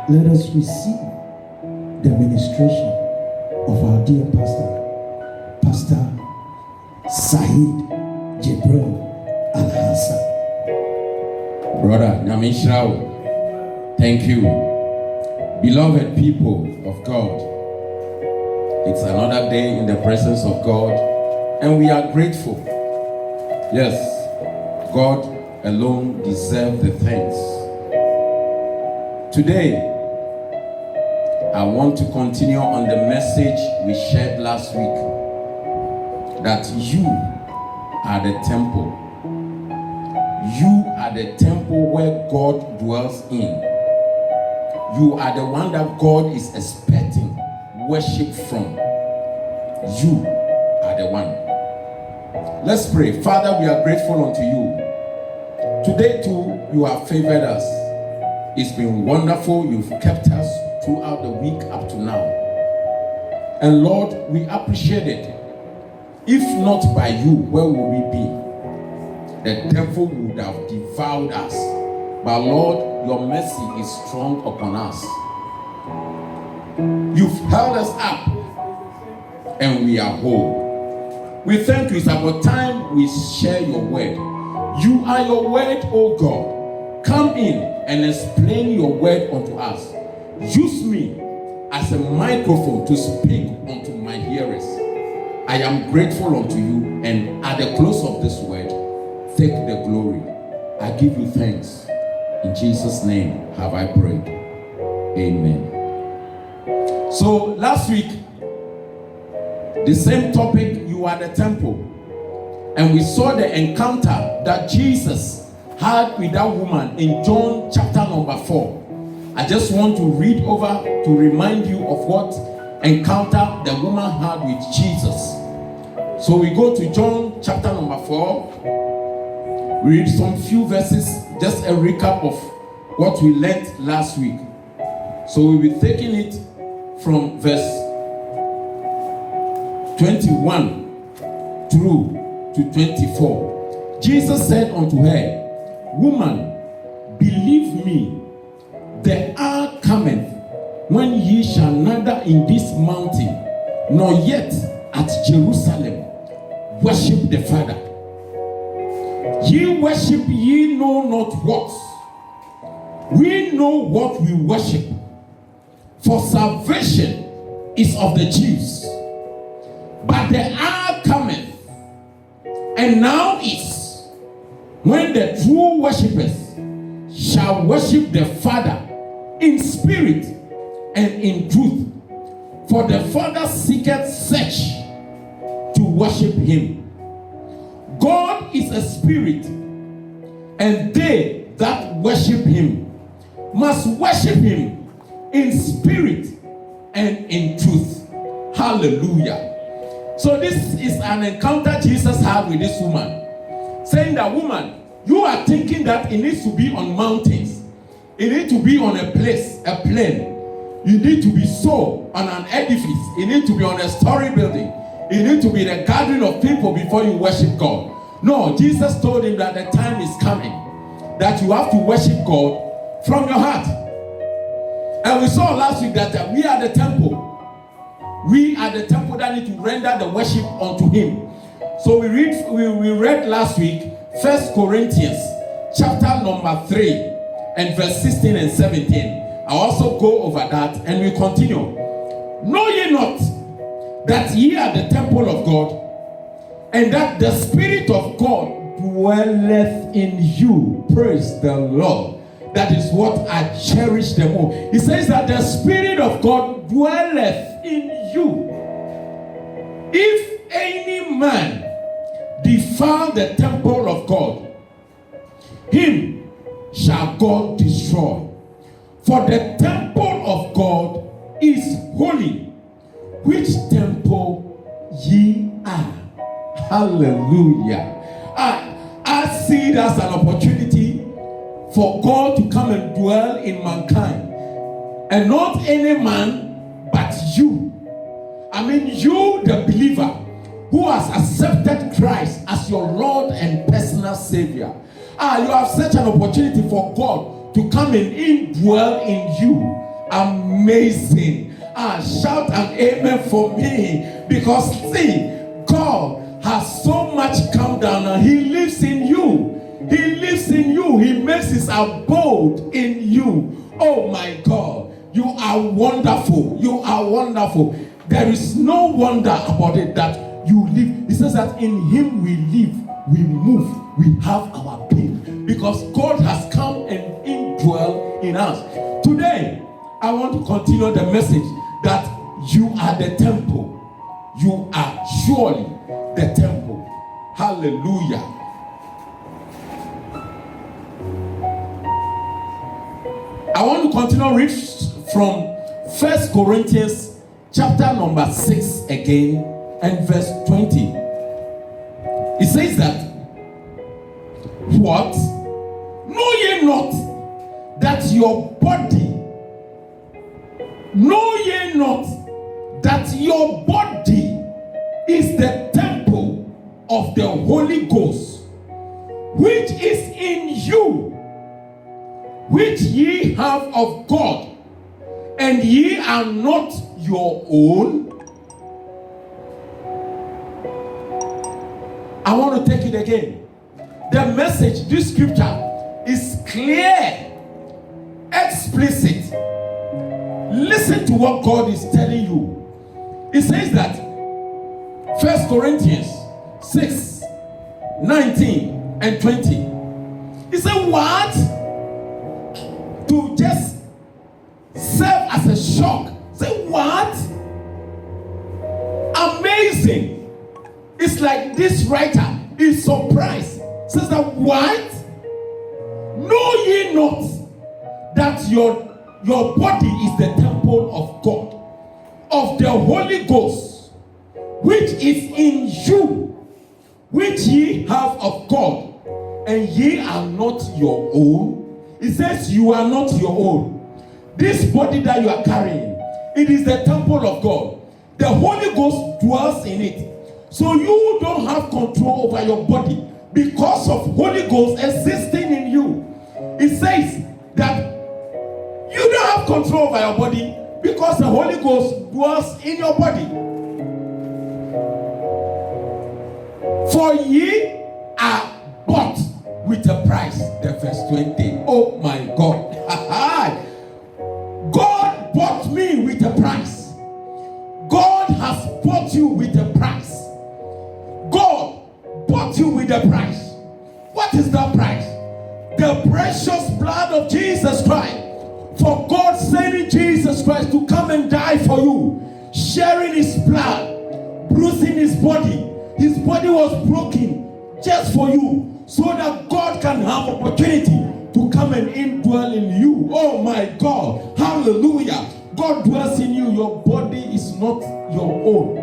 let us receive the ministration of our dear pastor, Pastor Saheed Jibril Al-Hassan. Brother Namishrawo, thank you. Beloved people of God, it's another day in the presence of God, and we are grateful. Yes, God alone deserves the thanks. Today, I want to continue on the message we shared last week, that you are the temple. You are the temple where God dwells in. You are the one that God is expecting worship from. You are the one. Let's pray. Father, we are grateful unto you. Today too, you have favored us. It's been wonderful. You've kept us throughout the week up to now. And Lord, we appreciate it. If not by you, where will we be? The devil would have devoured us. But Lord, your mercy is strong upon us. You've held us up, and we are whole. We thank you. It's about time we share your word. You are your word, O God. Come in and explain your word unto us. Use me as a microphone to speak unto my hearers. I am grateful unto you, and at the close of this word, take the glory. I give you thanks. In Jesus' name have I prayed. Amen. So last week, the same topic, you are the temple. And we saw the encounter that Jesus had with that woman in John chapter number 4. I just want to read over to remind you of what encounter the woman had with Jesus. So we go to John chapter number 4. We read some few verses, just a recap of what we learned last week. So we'll be taking it from verse 21 through to 24. Jesus said unto her, Woman, believe me, the hour cometh when ye shall neither in this mountain nor yet at Jerusalem worship the Father. Ye worship ye know not what. We know what we worship. For salvation is of the Jews. But the hour cometh, and now is, when the true worshippers shall worship the Father in spirit and in truth. For the Father seeketh such to worship him. God is a spirit, and they that worship him must worship him in spirit and in truth. Hallelujah. So this is an encounter Jesus had with this woman, saying that, woman, you are thinking that it needs to be on mountains, it needs to be on a place, a plain. You need to be so on an edifice, it needs to be on a story building, it needs to be the gathering of people before you worship God. No, Jesus told him that the time is coming that you have to worship God from your heart. And we saw last week that we are the temple. We are the temple that need to render the worship unto him. So we read last week 1 Corinthians chapter number 3 and verse 16 and 17. I'll also go over that and we continue. Know ye not that ye are the temple of God, and that the Spirit of God dwelleth in you? Praise the Lord. That is what I cherish the most. He says that the Spirit of God dwelleth in you. If any man defile the temple of God, him shall God destroy. For the temple of God is holy, which temple ye are. Hallelujah. I see it as an opportunity for God to come and dwell in mankind. And not any man, but you. I mean, you, the believer, who has accepted Christ as your Lord and personal Savior. You have such an opportunity for God to come and indwell in you amazing. Shout an amen for me, because see, God has so much come down and He lives in you. He lives in you. He makes His abode in you. Oh my God, you are wonderful. You are wonderful. There is no wonder about it that you live. It says that in Him we live, we move, we have our being, because God has come and indwell in us. Today, I want to continue the message that you are the temple. You are surely the temple. Hallelujah. I want to continue read from 1 Corinthians chapter number 6 again and verse 20. It says that, what? Know ye not that your body, know ye not that your body is the temple of the Holy Ghost, which is in you, which ye have of God, and ye are not your own? I want to take it again. The message, this scripture is clear, explicit. Listen to what God is telling you. It says that 1 Corinthians 6, 19 and 20. He said, what? To just serve as a shock. Say, what? Amazing. It's like this writer is surprised. Says that, what? Know ye not that your body is the temple of God, of the Holy Ghost, which is in you, which ye have of God, and ye are not your own? It says you are not your own. This body that you are carrying, it is the temple of God. The Holy Ghost dwells in it. So you don't have control over your body because of Holy Ghost existing in you. It says that you don't have control over your body because the Holy Ghost dwells in your body. For ye are bought with a price. The verse 20. Oh my God. God bought me with a price. God has bought you with a price. God bought you with a price. What is that price? The precious blood of Jesus Christ. For God sending Jesus Christ to come and die for you, sharing His blood, bruising His body. His body was broken just for you, so that God can have opportunity to come and indwell in you. Oh my God. Hallelujah. God dwells in you. Your body is not your own.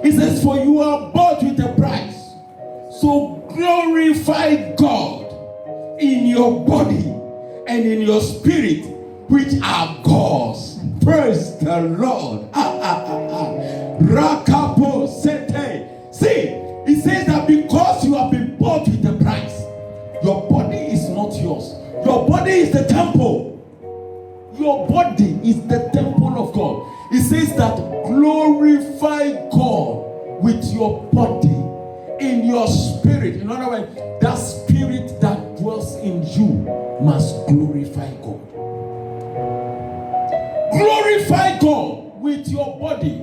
It says, for you are bought with a price. So glorify God in your body and in your spirit, which are God's. Praise the Lord. Rakapo sete. See, it says that because you have been bought with a price, your body is not yours. Your body is the temple. Your body is the temple of God. It says that glorify God with your body, in your spirit. In other words, that spirit that dwells in you must glorify God. Glorify God with your body.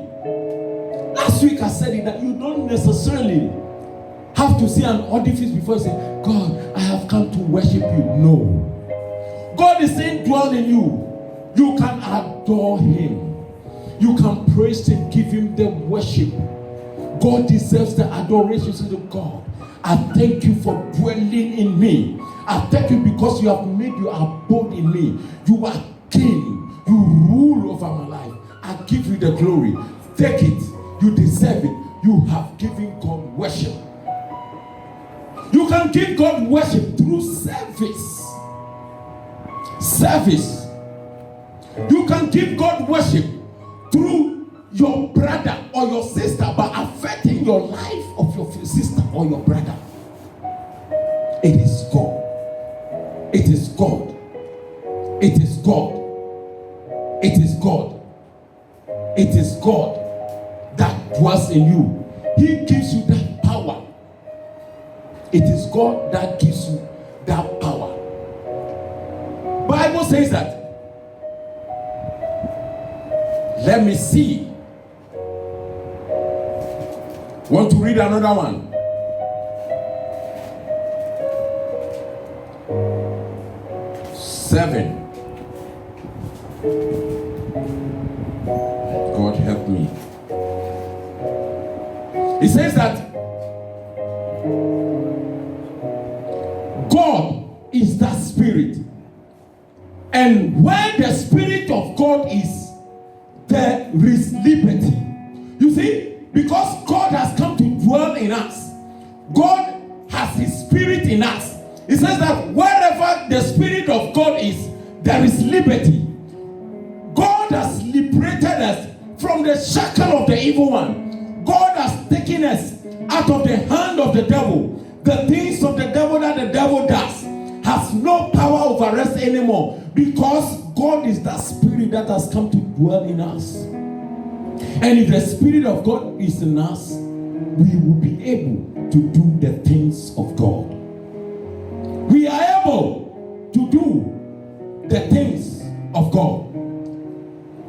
Last week I said it, that you don't necessarily have to see an orifice before you say, God, I have come to worship you. No. God is saying, dwell in you. You can adore Him. You can praise Him, give Him the worship. God deserves the adoration. Say to God, I thank you for dwelling in me. I thank you because you have made your abode in me. You are king. You rule over my life. I give you the glory. Take it. You deserve it. You have given God worship. You can give God worship through service. Service. You can give God worship through your brother or your sister, but affecting your life of your sister or your brother. It is God. It is God. It is God. It is God. It is God that dwells in you. He gives you that power. It is God that gives you that power. Bible says that. Let me see. Want to read another one? Seven. God help me. It says that God is that spirit, and where the spirit of God is, there is liberty. You see, because God has come to dwell in us, God has his spirit in us. It says that wherever the spirit of God is, there is liberty. God has liberated us from the shackle of the evil one. God has taken us out of the hand of the devil. The things of the devil that the devil does has no power over us anymore, because God is that spirit that has come to dwell in us. And if the spirit of God is in us, we will be able to do the things of God. We are able to do the things of God.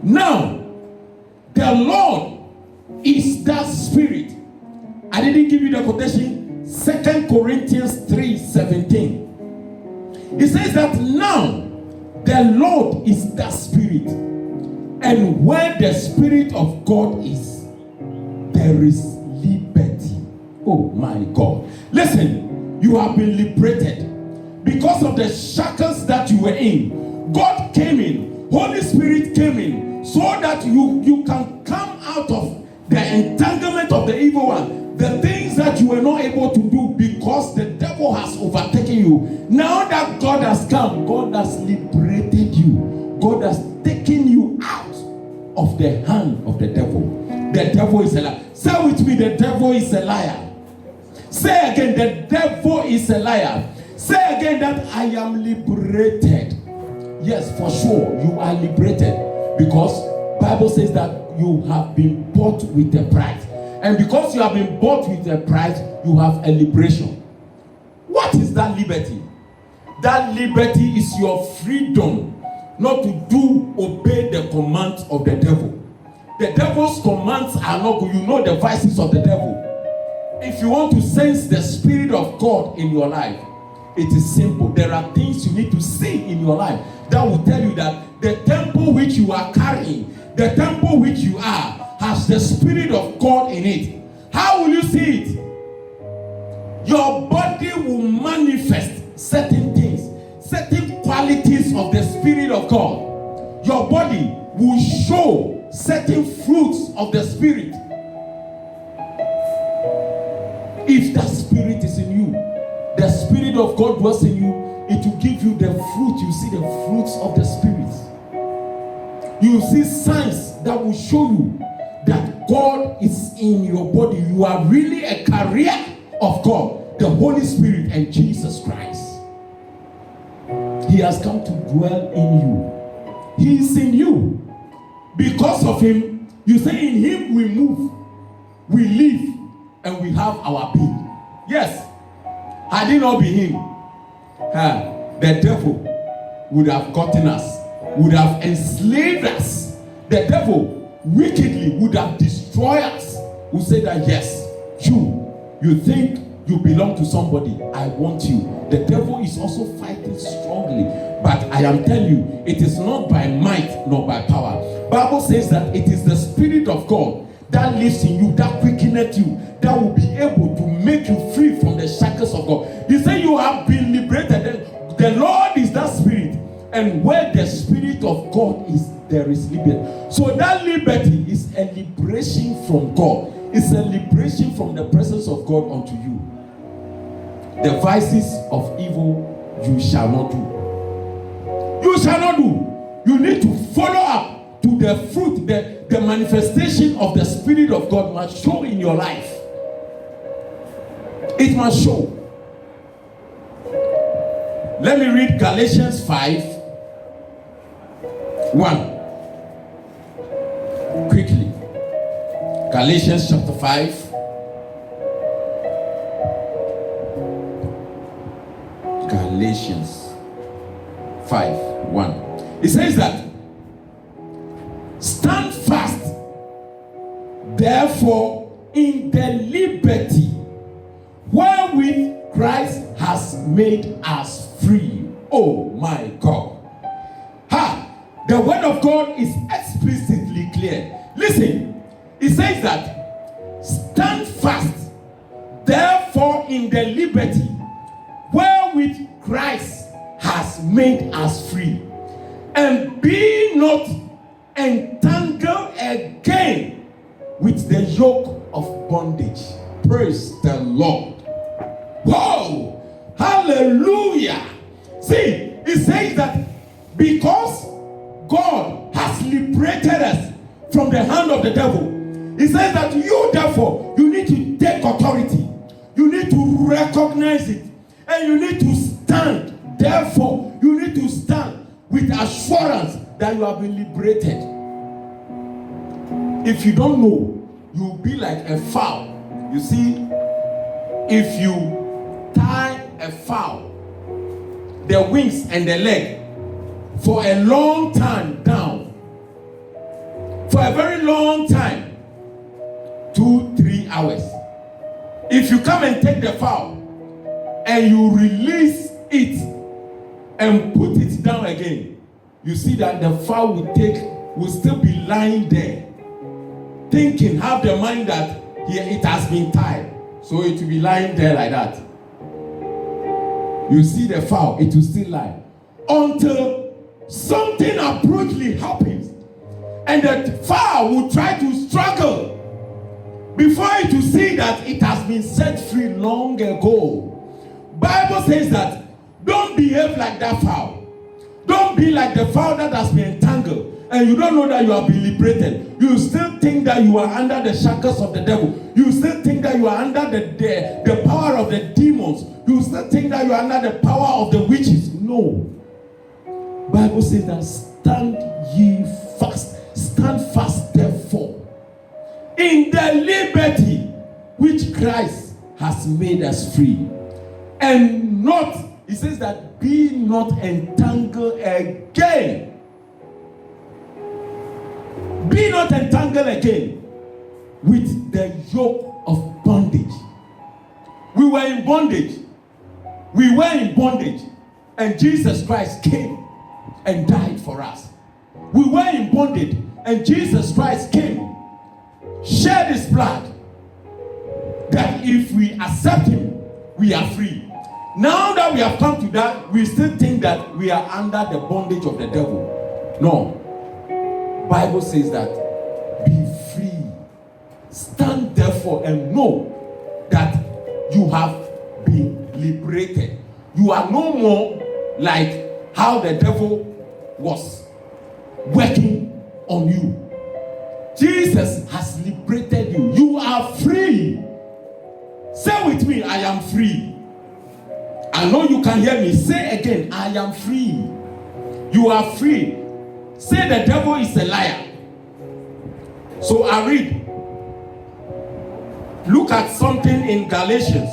Now, the Lord is that spirit. I didn't give you the quotation. 2 Corinthians 3:17. It says that now the Lord is that spirit, and where the spirit of God is, there is liberty. Oh my God. Listen, you have been liberated because of the shackles that you were in. God came in, Holy Spirit came in, so that you can come out of the entanglement of the evil one. The things that you were not able to do because the devil has overtaken you. Now that God has come, God has liberated you. God has taken you out of the hand of the devil. The devil is a liar. Say with me, the devil is a liar. Say again, the devil is a liar. Say again that I am liberated. Yes, for sure, you are liberated, because Bible says that you have been bought with a price. And because you have been bought with a price, you have a liberation. What is that liberty? That liberty is your freedom not to obey the commands of the devil. The devil's commands are not good. You know the vices of the devil. If you want to sense the spirit of God in your life, it is simple. There are things you need to see in your life that will tell you that the temple which you are carrying, the temple which you are, has the spirit of God in it. How will you see it? Your body will manifest certain things, certain qualities of the spirit of God. Your body will show certain fruits of the spirit. If that spirit is in you, the spirit of God dwells in you, it will give you the fruit. You see the fruits of the spirit. You will see signs that will show you that God is in your body. You are really a carrier of God, the Holy Spirit and Jesus Christ. He has come to dwell in you. He is in you. Because of him, you say in him we move, we live, and we have our being. Yes. Had it not been him, the devil would have gotten us, would have enslaved us. The devil wickedly would have destroyed us. Who say that yes, you think you belong to somebody, I want you. The devil is also fighting strongly, but I am telling you, it is not by might nor by power. Bible says that it is the spirit of God that lives in you, that quickeneth you, that will be able to make you free from the shackles of God. You say you have been liberated. The Lord is that spirit, and where the spirit of God is, there is liberty. So that liberty is a liberation from God. It's a liberation from the presence of God unto you. The vices of evil you shall not do. You shall not do. You need to follow up to the fruit, the manifestation of the Spirit of God must show in your life. It must show. Let me read Galatians 5:1. Galatians chapter 5. Galatians 5:1. It says that, stand fast, therefore, in the liberty wherewith Christ has made us free. Oh my God. The word of God is explicitly clear. Listen, it says that, stand fast, therefore, in the liberty wherewith Christ has made us free, and be not entangled again with the yoke of bondage. Praise the Lord. Whoa! Hallelujah! See, it says that because God has liberated us from the hand of the devil, it says that you, therefore, you need to take authority. You need to recognize it. And you need to stand. Therefore, you need to stand with assurance that you have been liberated. If you don't know, you'll be like a fowl. You see, if you tie a fowl, the wings and the leg, for a long time down, for a very long time, 2-3 hours, if you come and take the fowl and you release it and put it down again, you see that the fowl will still be lying there, thinking, have the mind that it has been tied, so it will be lying there like that. You see the fowl, it will still lie until something abruptly happens, and the fowl will try to struggle before it will see that it has been set free long ago. Bible says that don't behave like that fowl. Don't be like the fowl that has been entangled and you don't know that you have been liberated. You still think that you are under the shackles of the devil. You still think that you are under the power of the demons. You still think that you are under the power of the witches. No. Bible says that stand ye fast. Stand fast, therefore, in the liberty which Christ has made us free. And not, it says that, be not entangled again. Be not entangled again with the yoke of bondage. We were in bondage. We were in bondage. And Jesus Christ came and died for us. We were in bondage. And Jesus Christ came, shed his blood, that if we accept him, we are free. Now that we have come to that, we still think that we are under the bondage of the devil. No. Bible says that be free. Stand therefore and know that you have been liberated. You are no more like how the devil was working on you. Jesus has liberated you. You are free. Say with me, I am free. I know you can hear me. Say again, I am free. You are free. Say the devil is a liar. So I read. Look at something in Galatians.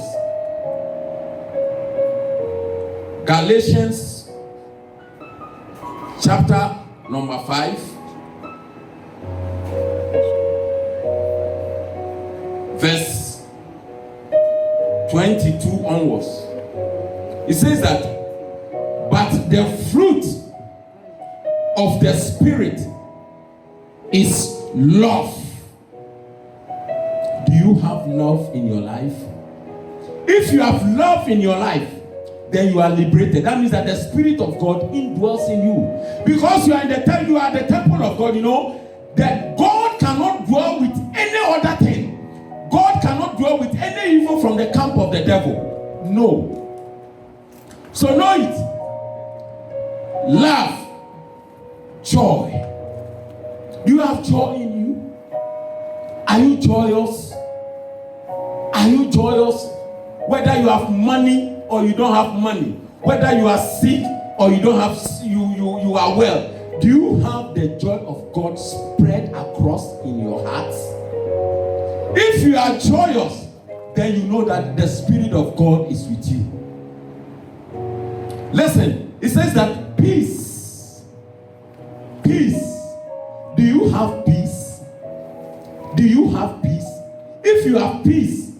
Galatians chapter number 5. Verse 22 onwards. It says that, but the fruit of the Spirit is love. Do you have love in your life? If you have love in your life, then you are liberated. That means that the Spirit of God indwells in you. Because you are the temple of God, you know, that God cannot dwell with any other thing. God cannot dwell with any evil from the camp of the devil. No. So know it. Love, joy. Do you have joy in you? Are you joyous? Are you joyous? Whether you have money or you don't have money, whether you are sick or you don't have, you are well. Do you have the joy of God spread across in your heart? If you are joyous, then you know that the Spirit of God is with you. Listen, it says that peace. Peace. Do you have peace? Do you have peace? If you have peace,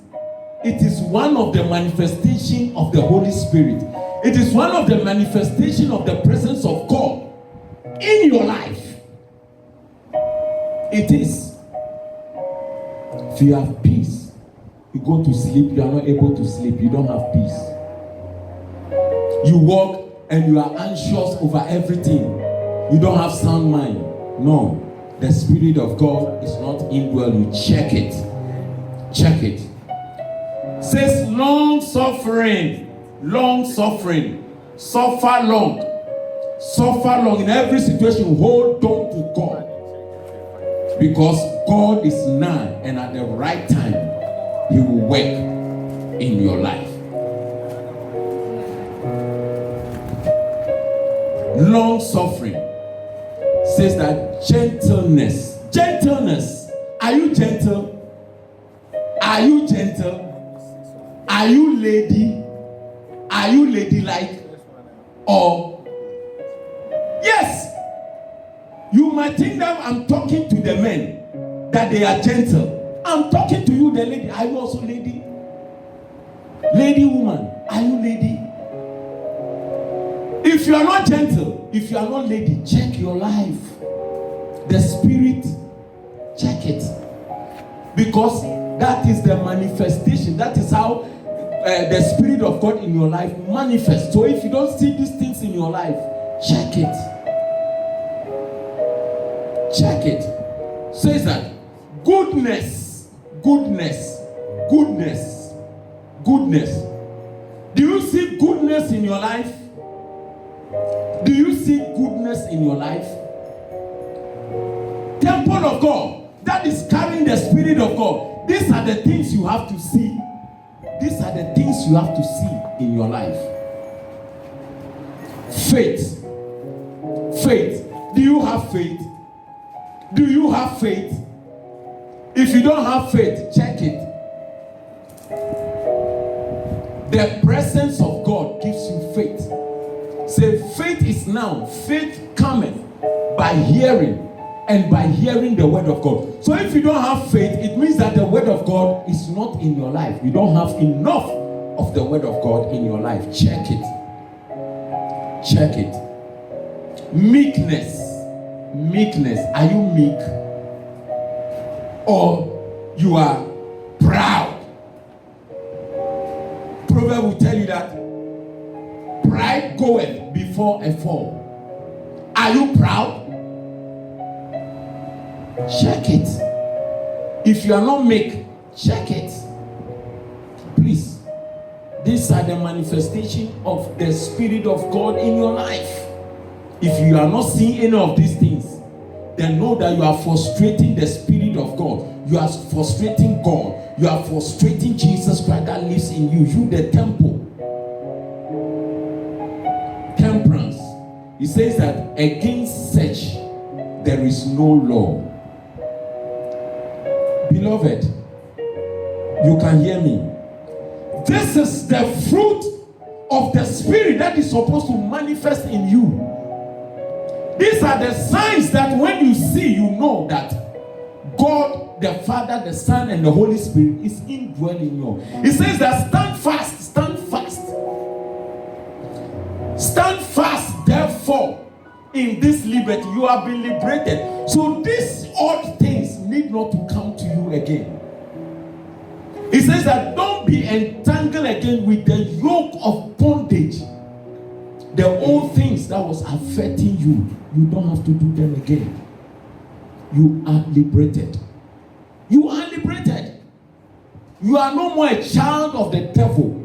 it is one of the manifestations of the Holy Spirit. It is one of the manifestations of the presence of God in your life. It is. If you have peace, you go to sleep, you are not able to sleep, you don't have peace. You walk and you are anxious over everything. You don't have sound mind. No, the Spirit of God is not indwelling you. Check it. Check it. Says long suffering. Long suffering. Suffer long. Suffer long. In every situation, hold on to God. Because God is nigh, and at the right time, He will work in your life. Long suffering says that gentleness. Gentleness. Are you gentle? Are you gentle? Are you lady? Are you ladylike? Or yes, you might think that I'm talking to the men that they are gentle. I'm talking to you, the lady. Are you also lady? Lady woman, are you lady? If you are not gentle, if you are not lady, check your life. The Spirit, check it. Because that is the manifestation. That is how the Spirit of God in your life manifests. So if you don't see these things in your life, check it. Check it. Says that goodness, goodness, goodness, goodness. Do you see goodness in your life? Do you see goodness in your life? Temple of God that is carrying the Spirit of God. These are the things you have to see. These are the things you have to see in your life. Faith. Faith. Do you have faith? Do you have faith? If you don't have faith, check it. The presence of God gives you faith. Say, faith is now. Faith cometh by hearing, and by hearing the word of God. So if you don't have faith, it means that the word of God is not in your life. You don't have enough of the word of God in your life. Check it. Check it. Meekness. Meekness. Are you meek? Or you are proud? Proverbs will tell you that pride goeth before a fall. Are you proud? Check it. If you are not meek, check it. Please. These are the manifestation of the Spirit of God in your life. If you are not seeing any of these things, then know that you are frustrating the Spirit of God. You are frustrating God. You are frustrating Jesus Christ that lives in you. You, the temple. Temperance. He says that against such there is no law. Beloved, you can hear me. This is the fruit of the Spirit that is supposed to manifest in you. These are the signs that when you see, you know that God, the Father, the Son, and the Holy Spirit is indwelling in you. He says that stand fast, stand fast. Stand fast, therefore, in this liberty. You have been liberated. So these odd things need not to come to you again. He says that don't be entangled again with the yoke of bondage. The old things that was affecting you, you don't have to do them again. You are liberated. You are liberated. You are no more a child of the devil.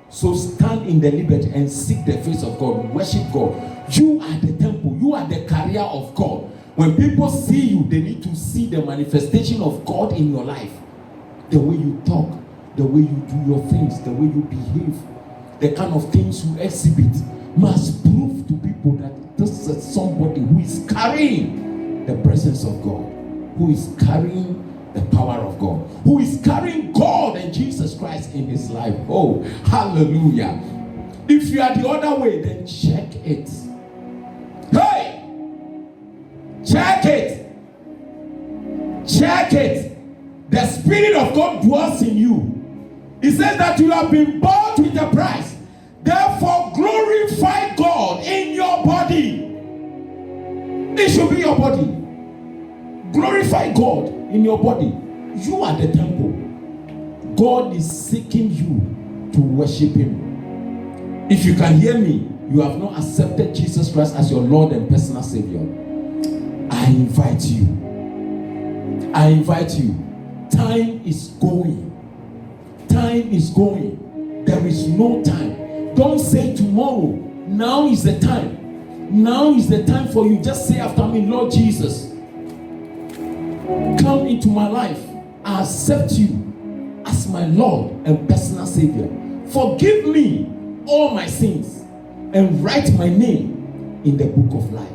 So stand in the liberty and seek the face of God. Worship God. You are the temple. You are the carrier of God. When people see you, they need to see the manifestation of God in your life. The way you talk, the way you do your things, the way you behave, the kind of things you exhibit must prove to people that this is somebody who is carrying the presence of God, who is carrying the power of God. who is carrying God and Jesus Christ in his life. Oh, hallelujah. If you are the other way, then check it. Hey! Check it. Check it. The Spirit of God dwells in you. He says that you have been bought with a price. Therefore, glorify God in your body. It should be your body. Glorify God in your body. You are the temple. God is seeking you to worship him. If you can hear me, you have not accepted Jesus Christ as your Lord and personal Savior. I invite you. I invite you. Time is going. Time is going. There is no time. Don't say tomorrow. Now is the time. Now is the time for you. Just say after me, Lord Jesus, come into my life. I accept you as my Lord and personal Savior. Forgive me all my sins and write my name in the book of life.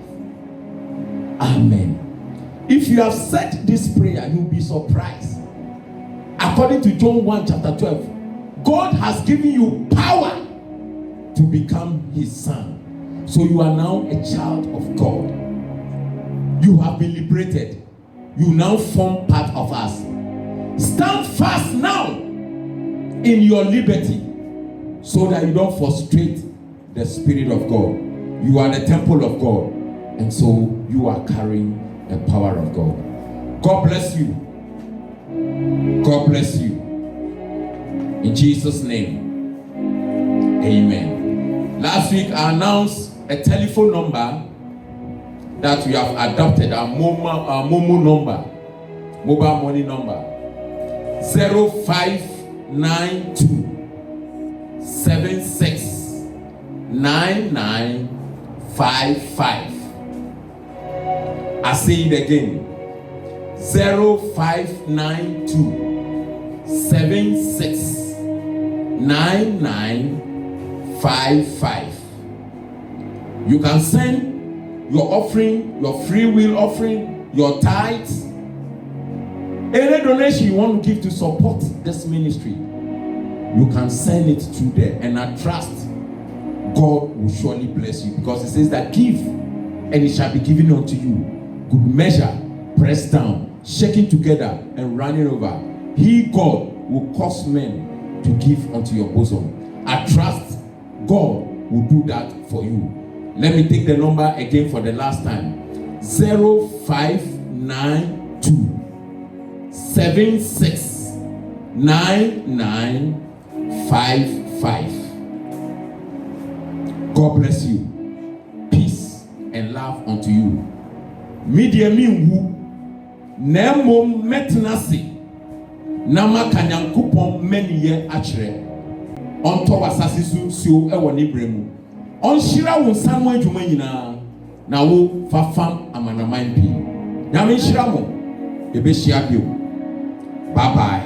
Amen. If you have said this prayer, you'll be surprised. According to John 1 chapter 12, God has given you power to become his son. So you are now a child of God. You have been liberated. You now form part of us. Stand fast now in your liberty so that you don't frustrate the Spirit of God. You are the temple of God, and so you are carrying the power of God. God bless you. God bless you. In Jesus' name, amen. Last week I announced a telephone number that we have adopted, our Momo number, mobile money number, 0592 769955. I say it again, 0592 769955. You can send your offering, your free will offering, your tithes, any donation you want to give to support this ministry. You can send it to there, and I trust God will surely bless you, because it says that give and it shall be given unto you. Good measure, pressed down, shaking together and running over. He, God, will cause men to give unto your bosom. I trust God will do that for you. Let me take the number again for the last time. 0592 769955. God bless you. Peace and love unto you. Media mingu nemo metnasi nama kanyankupon meniye achre onto wasase suo ewo ne bremu onhyira wo nsanwo adwuma nyina na wo fafam amanaman bi nyame hyira mo ebe hyia bio. Bye bye.